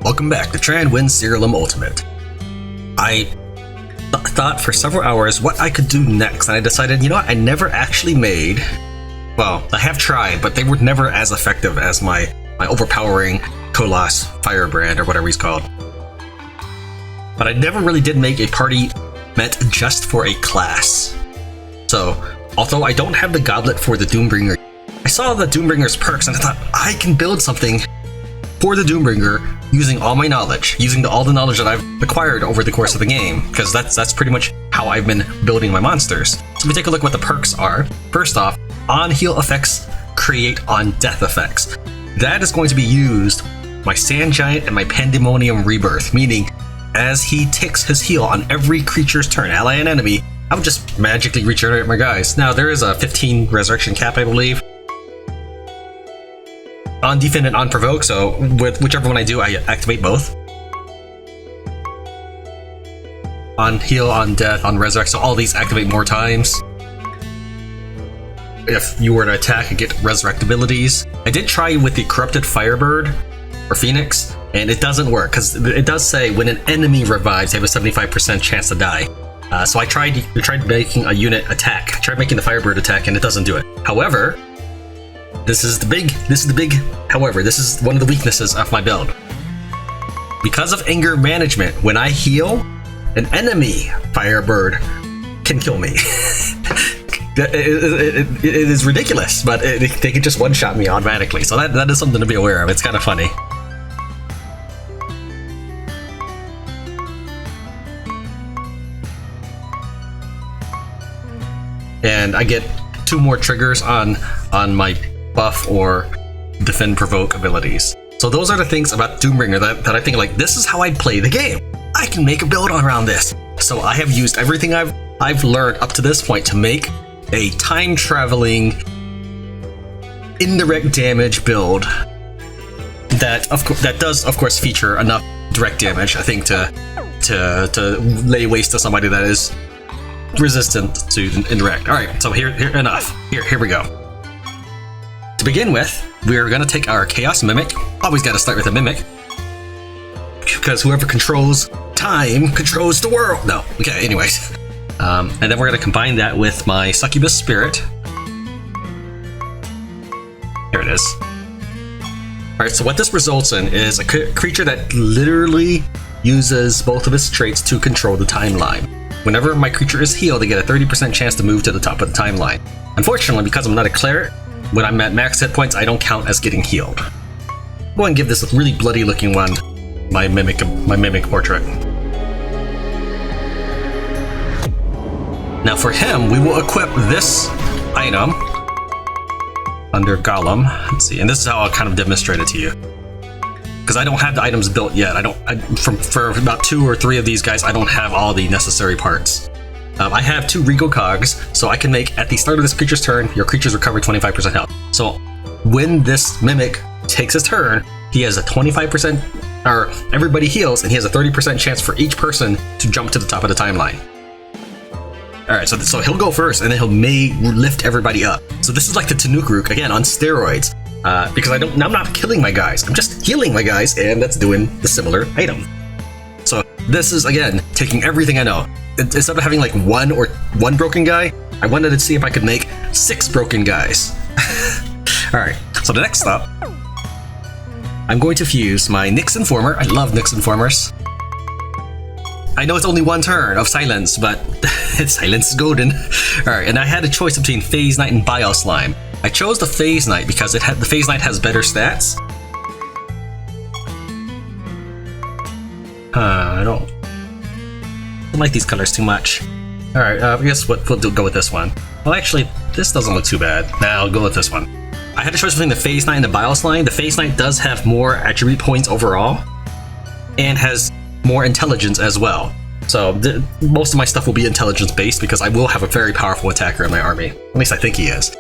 Welcome back to Tran wins Siralim Ultimate. I thought for several hours what I could do next, and I decided, you know what, I never actually made... Well, I have tried, but they were never as effective as my overpowering Kolas Firebrand, or whatever he's called. But I never really did make a party meant just for a class. So, although I don't have the goblet for the Doombringer, I saw the Doombringer's perks and I thought, I can build something for the Doombringer using all my knowledge, using all the knowledge that I've acquired over the course of the game, because that's pretty much how I've been building my monsters. So we take a look at what the perks are. First off, on heal effects create on death effects. That is going to be used my Sand Giant and my Pandemonium Rebirth, meaning as he takes his heal on every creature's turn, ally and enemy, I would just magically regenerate my guys. Now there is a 15 resurrection cap, I believe, on defend and on provoke, so with whichever one I do, I activate both. On heal, on death, on resurrect, so all these activate more times. If you were to attack and get resurrect abilities. I did try with the corrupted Firebird or Phoenix, and it doesn't work because it does say when an enemy revives, they have a 75% chance to die. So I tried making a unit attack. I tried making the Firebird attack, and it doesn't do it. However, this is one of the weaknesses of my build. Because of anger management, when I heal, an enemy Firebird can kill me. It is ridiculous, but they can just one-shot me automatically. So that is something to be aware of. It's kind of funny. And I get 2 more triggers on my buff or defend provoke abilities. So those are the things about Doombringer that I think, like, this is how I'd play the game. I can make a build around this. So I have used everything I've learned up to this point to make a time traveling indirect damage build that does of course feature enough direct damage, I think, to lay waste to somebody that is resistant to indirect. All right, so here we go. To begin with, we're gonna take our Chaos Mimic. Always gotta start with a Mimic, because whoever controls time controls the world. No, okay, anyways. And then we're gonna combine that with my Succubus Spirit. Here it is. Alright, so what this results in is a creature that literally uses both of its traits to control the timeline. Whenever my creature is healed, they get a 30% chance to move to the top of the timeline. Unfortunately, because I'm not a cleric, when I'm at max hit points, I don't count as getting healed. Go ahead and give this really bloody looking one my mimic portrait. Now for him, we will equip this item under Golem. Let's see, and this is how I'll kind of demonstrate it to you, because I don't have the items built yet. For about 2 or 3 of these guys, I don't have all the necessary parts. I have 2 Regal Cogs, so I can make, at the start of this creature's turn, your creatures recover 25% health. So when this Mimic takes his turn, he has a 25%, or everybody heals, and he has a 30% chance for each person to jump to the top of the timeline. Alright, so he'll go first, and then may lift everybody up. So this is like the Tanukruk, again, on steroids. Because I'm not killing my guys, I'm just healing my guys, and that's doing the similar item. So this is, again, taking everything I know. Instead of having like one broken guy, I wanted to see if I could make 6 broken guys. Alright, so the next step, I'm going to fuse my Nyx Informer. I love Nyx Informers. I know it's only 1 turn of silence, but silence is golden. Alright, and I had a choice between Phase Knight and Bioslime. I chose the Phase Knight because the Phase Knight has better stats. I don't like these colors too much. Alright, I guess we'll go with this one. Well, actually, this doesn't look too bad. Nah, I'll go with this one. I had a choice between the Phase Knight and the Bioslime. The Phase Knight does have more attribute points overall, and has more intelligence as well. So most of my stuff will be intelligence based, because I will have a very powerful attacker in my army. At least I think he is.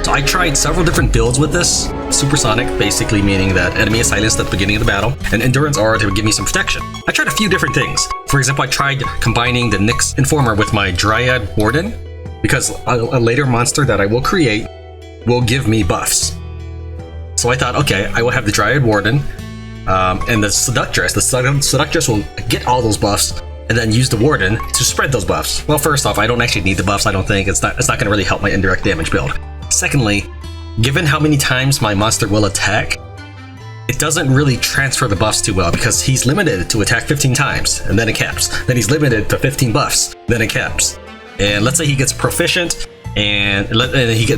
So I tried several different builds with this. Supersonic, basically meaning that enemy is silenced at the beginning of the battle, and Endurance Aura to give me some protection. I tried a few different things. For example, I tried combining the Nyx Informer with my Dryad Warden, because a later monster that I will create will give me buffs. So I thought, okay, I will have the Dryad Warden and the Seductress. The Seductress will get all those buffs and then use the Warden to spread those buffs. Well, first off, I don't actually need the buffs. I don't think it's not going to really help my indirect damage build. Secondly, given how many times my monster will attack, it doesn't really transfer the buffs too well because he's limited to attack 15 times and then it caps. Then he's limited to 15 buffs, then it caps. And let's say he gets proficient and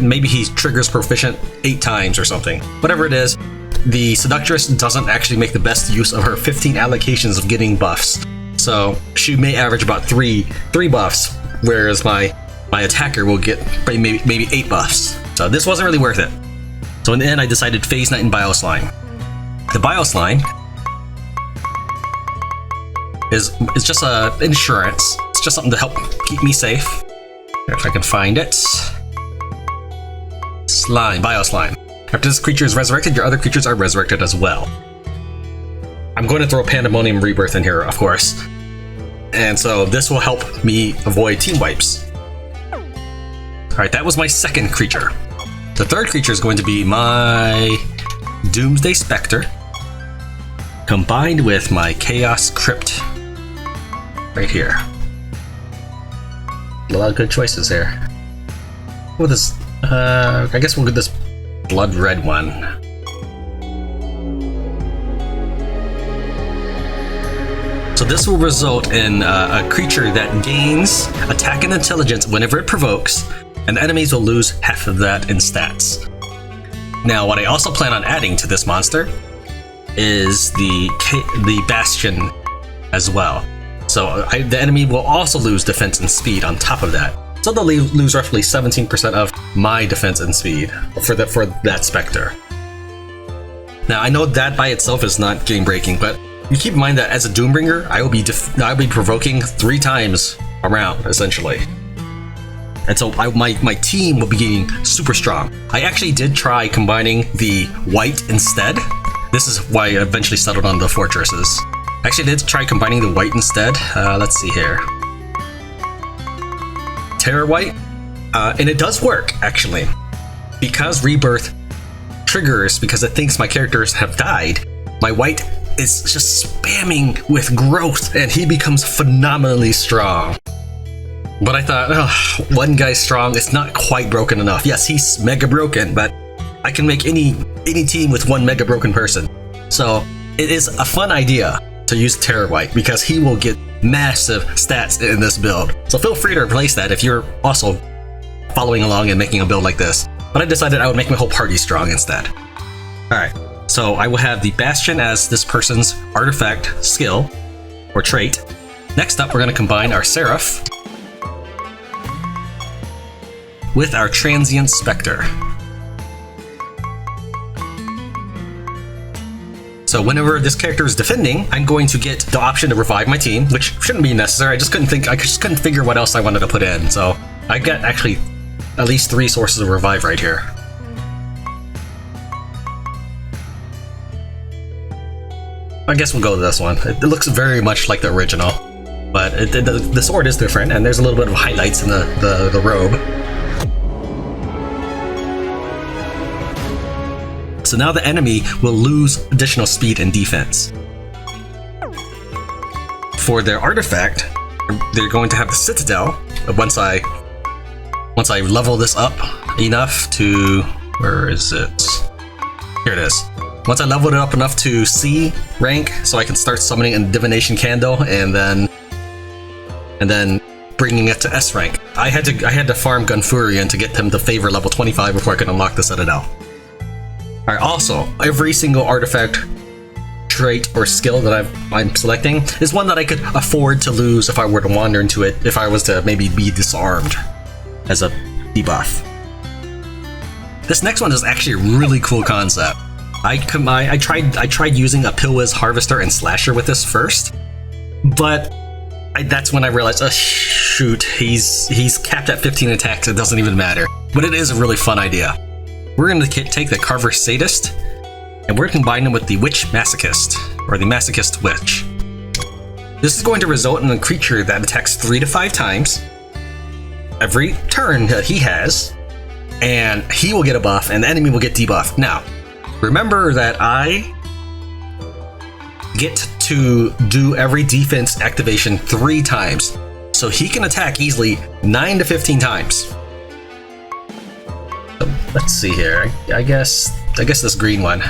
maybe he triggers proficient 8 times or something. Whatever it is, the Seductress doesn't actually make the best use of her 15 allocations of getting buffs. So she may average about three buffs, whereas my attacker will get maybe 8 buffs. So this wasn't really worth it. So in the end, I decided Phase Knight and Bioslime. The Bioslime is just an insurance. It's just something to help keep me safe. If I can find it. Bioslime. After this creature is resurrected, your other creatures are resurrected as well. I'm going to throw Pandemonium Rebirth in here, of course. And so this will help me avoid team wipes. Alright, that was my second creature. The third creature is going to be my Doomsday Spectre, combined with my Chaos Crypt. Right here. A lot of good choices here. With this, I guess we'll get this blood red one. So this will result in a creature that gains attack and intelligence whenever it provokes, and enemies will lose half of that in stats. Now, what I also plan on adding to this monster is the Bastion as well. So the enemy will also lose defense and speed on top of that. So they'll lose roughly 17% of my defense and speed for that Spectre. Now, I know that by itself is not game breaking, but you keep in mind that as a Doombringer, I will be provoking 3 times around, essentially. And so my team will be getting super strong. I actually did try combining the white instead. This is why I eventually settled on the fortresses. I actually did try combining the white instead. Let's see here. Terror White. And it does work, actually. Because Rebirth triggers because it thinks my characters have died, my white is just spamming with growth and he becomes phenomenally strong. But I thought, oh, one guy's strong, it's not quite broken enough. Yes, he's mega broken, but I can make any team with one mega broken person. So it is a fun idea to use Terror White because he will get massive stats in this build. So feel free to replace that if you're also following along and making a build like this. But I decided I would make my whole party strong instead. Alright, so I will have the Bastion as this person's artifact skill or trait. Next up, we're going to combine our Seraph with our Transient Spectre. So whenever this character is defending, I'm going to get the option to revive my team, which shouldn't be necessary. I just couldn't figure what else I wanted to put in. So I got actually at least 3 sources of revive right here. I guess we'll go with this one. It looks very much like the original, but the sword is different, and there's a little bit of highlights in the robe. So now the enemy will lose additional speed and defense. For their artifact, they're going to have the Citadel. Once I level this up enough to, where is it? Here it is. Once I leveled it up enough to C rank, so I can start summoning a Divination Candle, and then bringing it to S rank. I had to farm Gunfurion to get them to favor level 25 before I could unlock the Citadel. Alright, also, every single artifact, trait, or skill that I'm selecting is one that I could afford to lose if I were to wander into it, if I was to maybe be disarmed as a debuff. This next one is actually a really cool concept. I tried using a Pilwiz Harvester and Slasher with this first, but that's when I realized, oh shoot, he's capped at 15 attacks, it doesn't even matter. But it is a really fun idea. We're going to take the Carver Sadist, and we're going to combine them with the Witch Masochist, or the Masochist Witch. This is going to result in a creature that attacks 3 to 5 times every turn that he has, and he will get a buff, and the enemy will get debuffed. Now, Remember that I get to do every defense activation 3 times, so he can attack easily 9 to 15 times. So, let's see here. I guess this green one.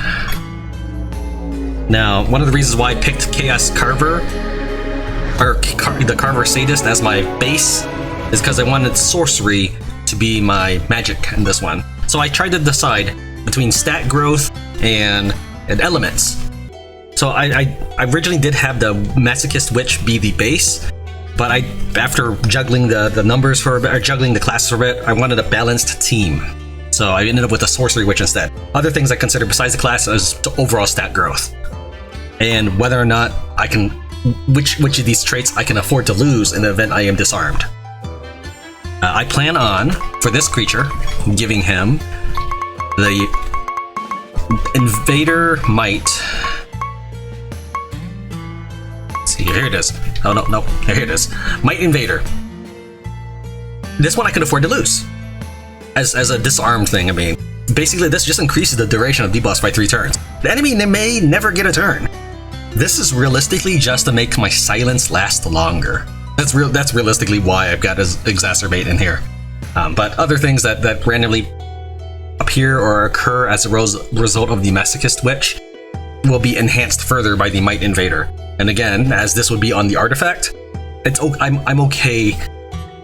Now, one of the reasons why I picked Chaos Carver, or the Carver Sadist as my base, is because I wanted sorcery to be my magic in this one. So I tried to decide between stat growth and elements. So I originally did have the Masochist Witch be the base, but after juggling the numbers for a bit, or juggling the classes for a bit, I wanted a balanced team. So I ended up with a Sorcery Witch instead. Other things I consider besides the class is the overall stat growth, and whether or not I can, which of these traits I can afford to lose in the event I am disarmed. I plan on, for this creature, giving him the Invader Might. Let's see, here it is. Oh, no, here it is. Might Invader. This one I can afford to lose. As a disarmed thing, I mean. Basically, this just increases the duration of debuffs by 3 turns. The enemy may never get a turn. This is realistically just to make my silence last longer. That's realistically why I've got Exacerbate in here. But other things that randomly appear or occur as a result of the Masochist Witch will be enhanced further by the Might Invader. And again, as this would be on the artifact, I'm okay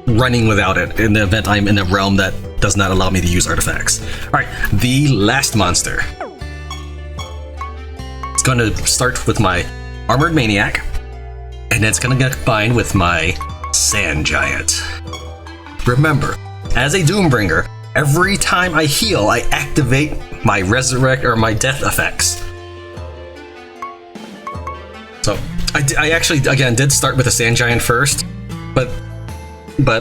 running without it in the event I'm in a realm that does not allow me to use artifacts. Alright, the last monster. It's going to start with my Armored Maniac, and it's going to get combined with my Sand Giant. Remember, as a Doombringer, every time I heal, I activate my Resurrect or my Death effects. So, I actually, again, did start with a Sand Giant first, but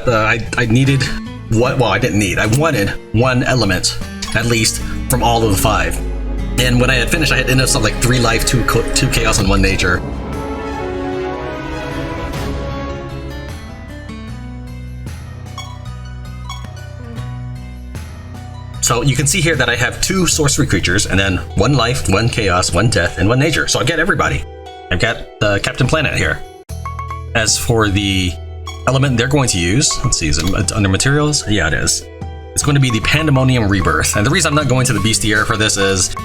I needed, well, I didn't need, I wanted 1 element, at least, from all of the 5. And when I had finished, I had ended up something like 3 life, 2 chaos, and 1 nature. So you can see here that I have 2 sorcery creatures, and then 1 life, 1 chaos, 1 death, and 1 nature. So I've got everybody. I've got Captain Planet here. As for the element they're going to use, let's see, is it under materials? Yeah, it is. It's going to be the Pandemonium Rebirth. And the reason I'm not going to the Bestiary for this is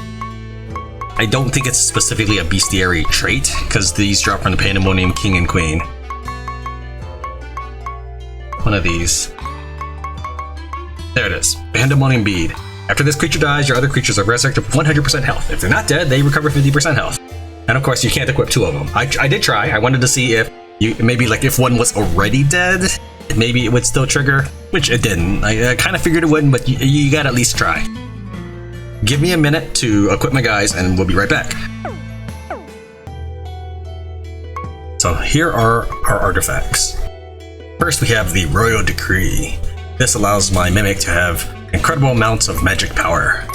I don't think it's specifically a Bestiary trait, because these drop from the Pandemonium King and Queen. One of these. There it is. Pandemonium Bead. After this creature dies, your other creatures are resurrected with 100% health. If they're not dead, they recover 50% health. And of course, you can't equip 2 of them. I did try. I wanted to see if maybe like if one was already dead, maybe it would still trigger, which it didn't. I kind of figured it wouldn't, but you gotta at least try. Give me a minute to equip my guys, and we'll be right back. So here are our artifacts. First, we have the Royal Decree. This allows my Mimic to have incredible amounts of magic power.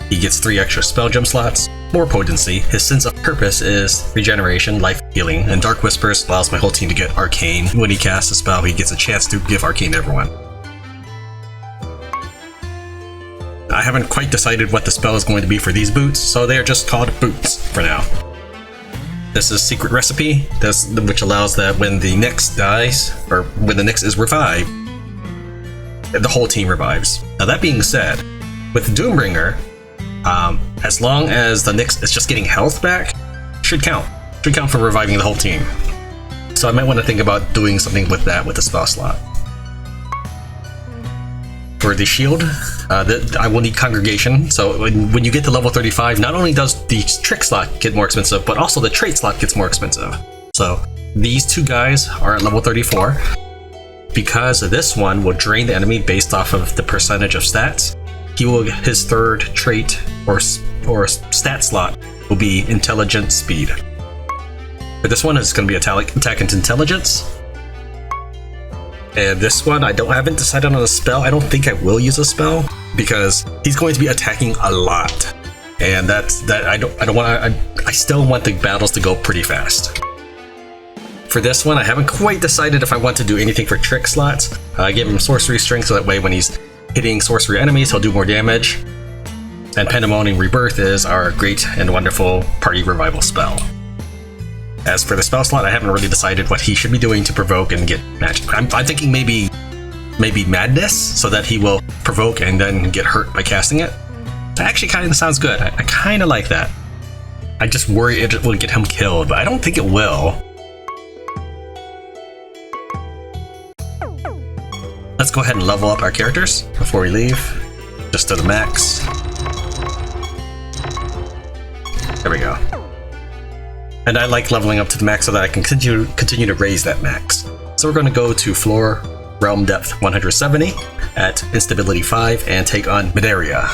He gets 3 extra spell gem slots, more potency. His sense of purpose is regeneration, life healing, and Dark Whispers allows my whole team to get arcane. When he casts a spell, he gets a chance to give arcane to everyone. I haven't quite decided what the spell is going to be for these boots, so they are just called boots for now. This is Secret Recipe, which allows that when the Nyx dies, or when the Nyx is revived, the whole team revives. Now that being said, with Doombringer, as long as the Nyx is just getting health back, should count. Should count for reviving the whole team. So I might want to think about doing something with that with the spell slot. For the shield, I will need Congregation. So when you get to level 35, not only does the trick slot get more expensive, but also the trait slot gets more expensive. So these 2 guys are at level 34. Because this one will drain the enemy based off of the percentage of stats, his 3rd trait or stat slot will be Intelligent Speed. For this one, it's going to be attack and intelligence. And this one, I haven't decided on a spell. I don't think I will use a spell because he's going to be attacking a lot, and I still want the battles to go pretty fast. For this one, I haven't quite decided if I want to do anything for trick slots. I gave him sorcery strength so that way when he's hitting sorcery enemies, he'll do more damage. And Pandemonium Rebirth is our great and wonderful party revival spell. As for the spell slot, I haven't really decided what he should be doing to provoke and get magic. I'm thinking maybe Madness, so that he will provoke and then get hurt by casting it. That actually kind of sounds good. I kind of like that. I just worry it will get him killed, but I don't think it will. Let's go ahead and level up our characters before we leave. Just to the max. There we go. And I like leveling up to the max so that I can continue to raise that max. So we're going to go to floor realm depth 170 at instability 5 and take on Medierra.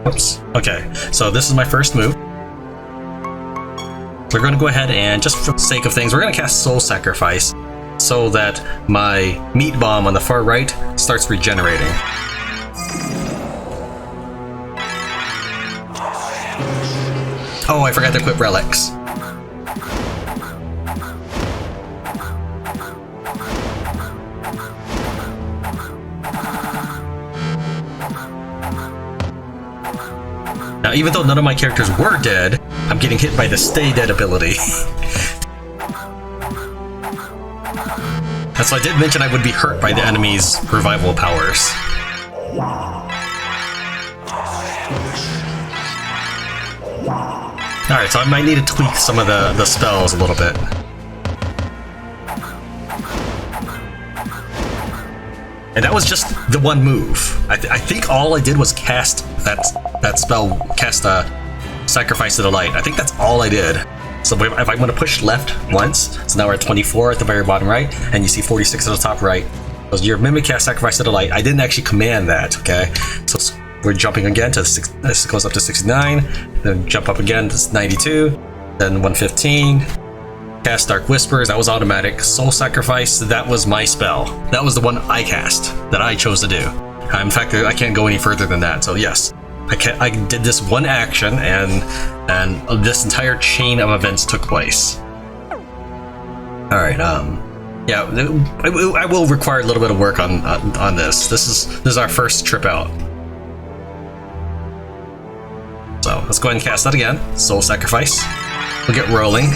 Oops. Okay, so this is my first move. We're going to go ahead and, just for the sake of things, we're going to cast Soul Sacrifice so that my meat bomb on the far right starts regenerating. Oh, I forgot to equip relics. Now, even though none of my characters were dead, I'm getting hit by the Stay Dead ability. And so I did mention I would be hurt by the enemy's revival powers. Alright, so I might need to tweak some of the spells a little bit. And that was just the one move. I think all I did was cast that spell, cast Sacrifice to the Light. I think that's all I did. So if I'm going to push left once, so now we're at 24 at the very bottom right, and you see 46 at the top right. So your Mimic cast Sacrifice to the Light. I didn't actually command that, okay? So we're jumping again to this goes up to 69, then jump up again to 92, then 115. Cast Dark Whispers, that was automatic. Soul Sacrifice, that was my spell. That was the one I cast, that I chose to do. In fact, I can't go any further than that, so yes. I did this one action, and this entire chain of events took place. Alright, yeah, I will require a little bit of work on this. This is our first trip out. So, let's go ahead and cast that again. Soul Sacrifice. We'll get rolling.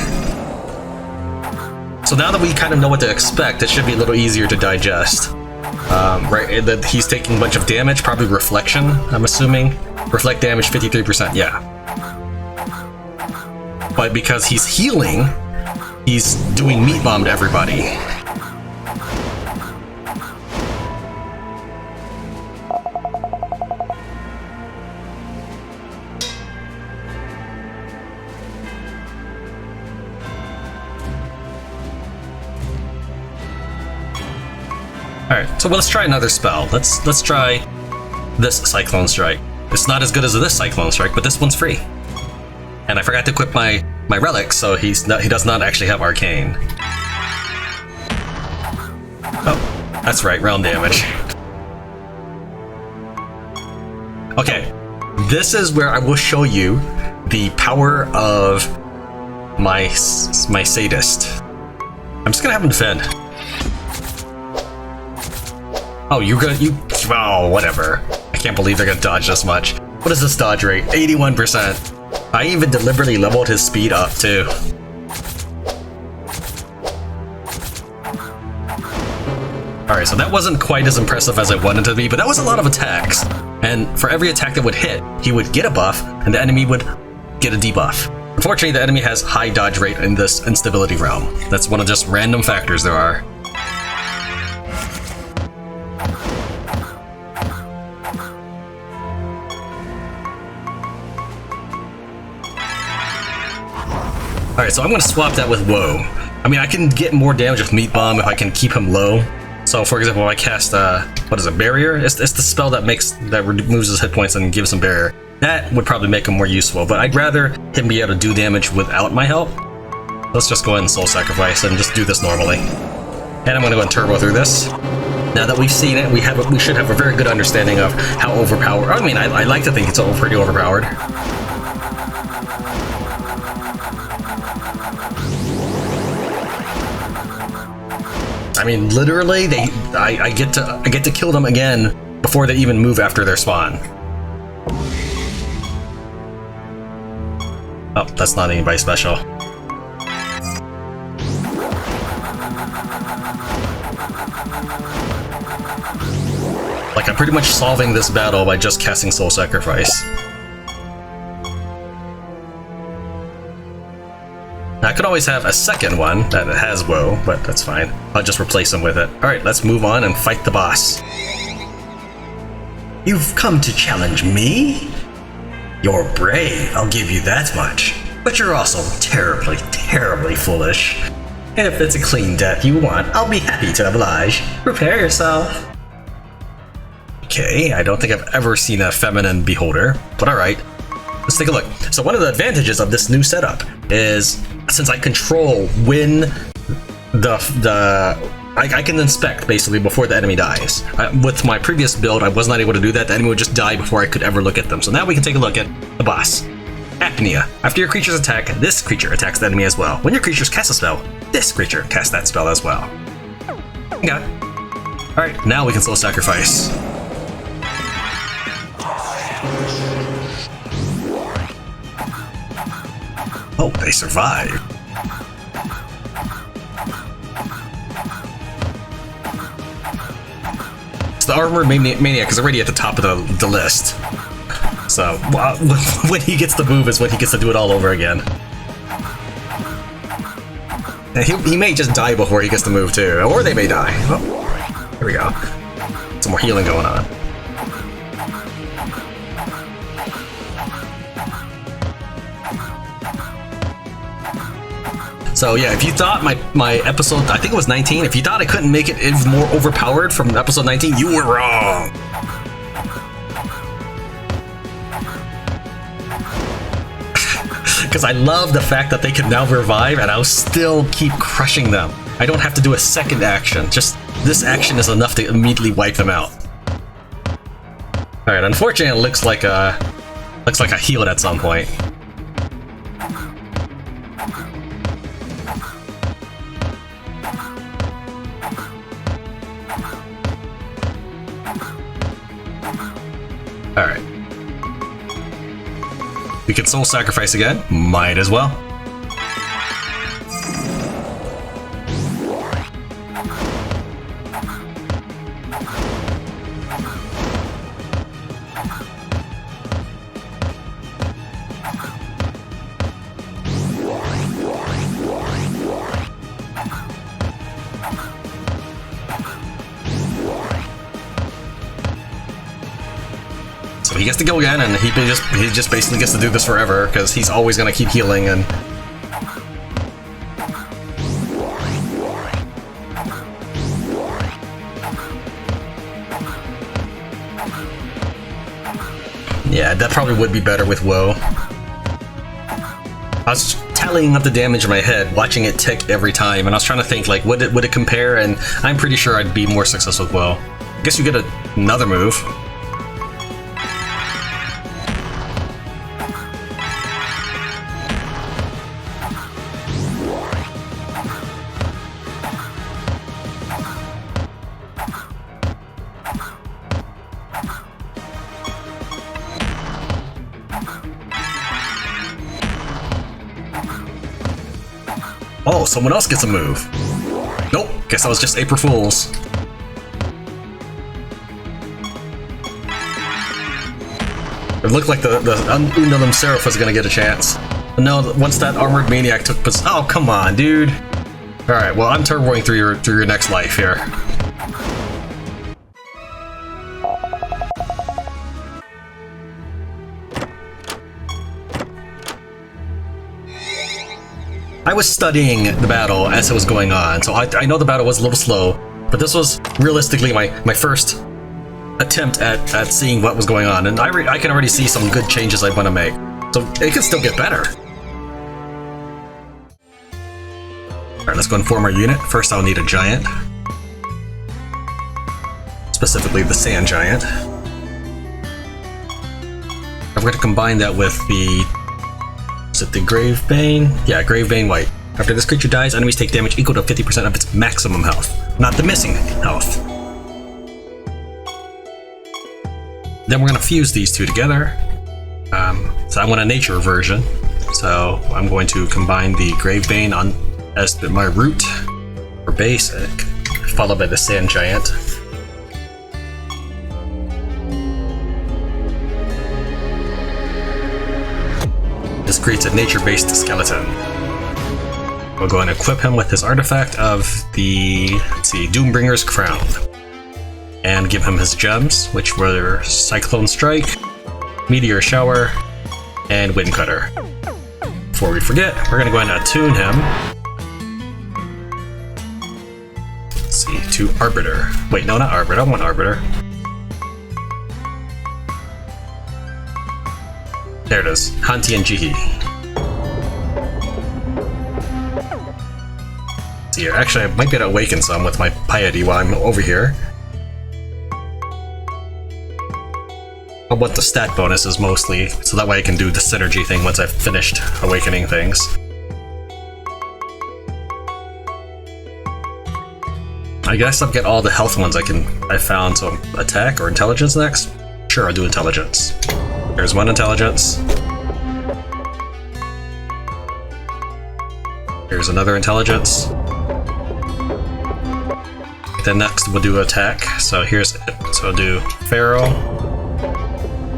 So now that we kind of know what to expect, it should be a little easier to digest. Right, that he's taking a bunch of damage, probably reflection, I'm assuming. Reflect damage 53%, yeah. But because he's healing, he's doing meat bomb to everybody. Alright, so let's try another spell. Let's try this Cyclone Strike. It's not as good as this Cyclone Strike, but this one's free. And I forgot to equip my relic, so he does not actually have Arcane. Oh, that's right, round damage. Okay, this is where I will show you the power of my Sadist. I'm just gonna have him defend. Oh, oh, whatever. I can't believe they're gonna dodge this much. What is this dodge rate? 81%. I even deliberately leveled his speed up, too. Alright, so that wasn't quite as impressive as I wanted it to be, but that was a lot of attacks. And for every attack that would hit, he would get a buff, and the enemy would get a debuff. Unfortunately, the enemy has high dodge rate in this instability realm. That's one of just random factors there are. Alright, so I'm going to swap that with Woe. I mean, I can get more damage with Meat Bomb if I can keep him low. So, for example, if I cast, what is it, Barrier? It's the spell that removes his hit points and gives him Barrier. That would probably make him more useful, but I'd rather him be able to do damage without my help. Let's just go ahead and Soul Sacrifice and just do this normally. And I'm going to go and turbo through this. Now that we've seen it, we should have a very good understanding of how overpowered. I mean, I like to think it's pretty overpowered. I mean, literally, I get to kill them again before they even move after their spawn. Oh, that's not anybody special. Like, I'm pretty much solving this battle by just casting Soul Sacrifice. I could always have a second one that has Woe, but that's fine. I'll just replace them with it. Alright, let's move on and fight the boss. You've come to challenge me? You're brave, I'll give you that much. But you're also terribly, terribly foolish. If it's a clean death you want, I'll be happy to oblige. Prepare yourself. Okay, I don't think I've ever seen a feminine beholder, but alright. Let's take a look. So one of the advantages of this new setup is, since I control when I can inspect basically before the enemy dies. With my previous build, I was not able to do that. The enemy would just die before I could ever look at them. So now we can take a look at the boss. Apnea. After your creature's attack, this creature attacks the enemy as well. When your creatures cast a spell, this creature casts that spell as well. Okay. Alright, now we can Soul Sacrifice. Oh, they survived. So the Armored Maniac is already at the top of the list. So, when he gets to move is when he gets to do it all over again. And he may just die before he gets to move too, or they may die. Oh, here we go. Some more healing going on. So yeah, if you thought my episode, I think it was 19, if you thought I couldn't make it even more overpowered from episode 19, you were wrong! Because I love the fact that they can now revive and I'll still keep crushing them. I don't have to do a second action, just this action is enough to immediately wipe them out. Alright, unfortunately it looks like I healed at some point. Alright. We can Soul Sacrifice again. Might as well. So he gets to go again, and he just basically gets to do this forever because he's always gonna keep healing. And yeah, that probably would be better with Woe. I was tallying up the damage in my head, watching it tick every time, and I was trying to think like, would it compare? And I'm pretty sure I'd be more successful with Woe. I guess you get another move. Oh, someone else gets a move. Nope, guess that was just April Fools. It looked like the Ununum Seraph was gonna get a chance. But no, once that Armored Maniac took position. Oh, come on, dude. Alright, well, I'm turboing through your next life here. I was studying the battle as it was going on, so I know the battle was a little slow, but this was realistically my first attempt at seeing what was going on, and I can already see some good changes I want to make, so it can still get better. Alright, let's go and form our unit. First I'll need a giant, specifically the Sand Giant. I'm going to combine that with the... is it the Gravebane? Yeah, Gravebane White. After this creature dies, enemies take damage equal to 50% of its maximum health, not the missing health. Then we're going to fuse these two together. So I want a nature version. So I'm going to combine the Gravebane as my root for basic, followed by the Sand Giant. This creates a nature-based skeleton. We're going to equip him with his artifact of the, let's see, Doombringer's Crown. And give him his gems, which were Cyclone Strike, Meteor Shower, and Wind Cutter. Before we forget, we're going to go ahead and attune him. Let's see, to Arbiter. Wait, no, not Arbiter. I want Arbiter. There it is. Hanti and Jihi. See here. Actually, I might be able to awaken some with my piety while I'm over here. I want the stat bonuses mostly, so that way I can do the synergy thing once I've finished awakening things. I guess I'll get all the health ones I found, so attack or intelligence next? Sure, I'll do intelligence. There's one intelligence. Here's another intelligence. Then next we'll do attack. So I'll do Pharaoh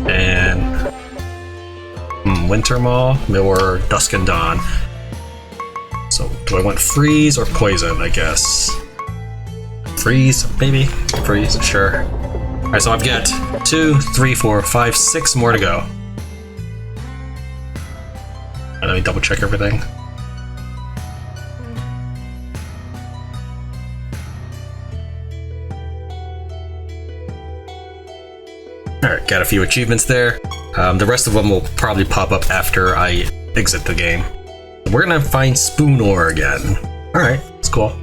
and Winter Maw or Dusk and Dawn. So do I want freeze or poison? I guess freeze, maybe freeze. Sure. All right, so I've got 2, 3, 4, 5, 6 more to go. Let me double check everything. Alright, got a few achievements there. The rest of them will probably pop up after I exit the game. We're gonna find Spoon Ore again. Alright, it's cool.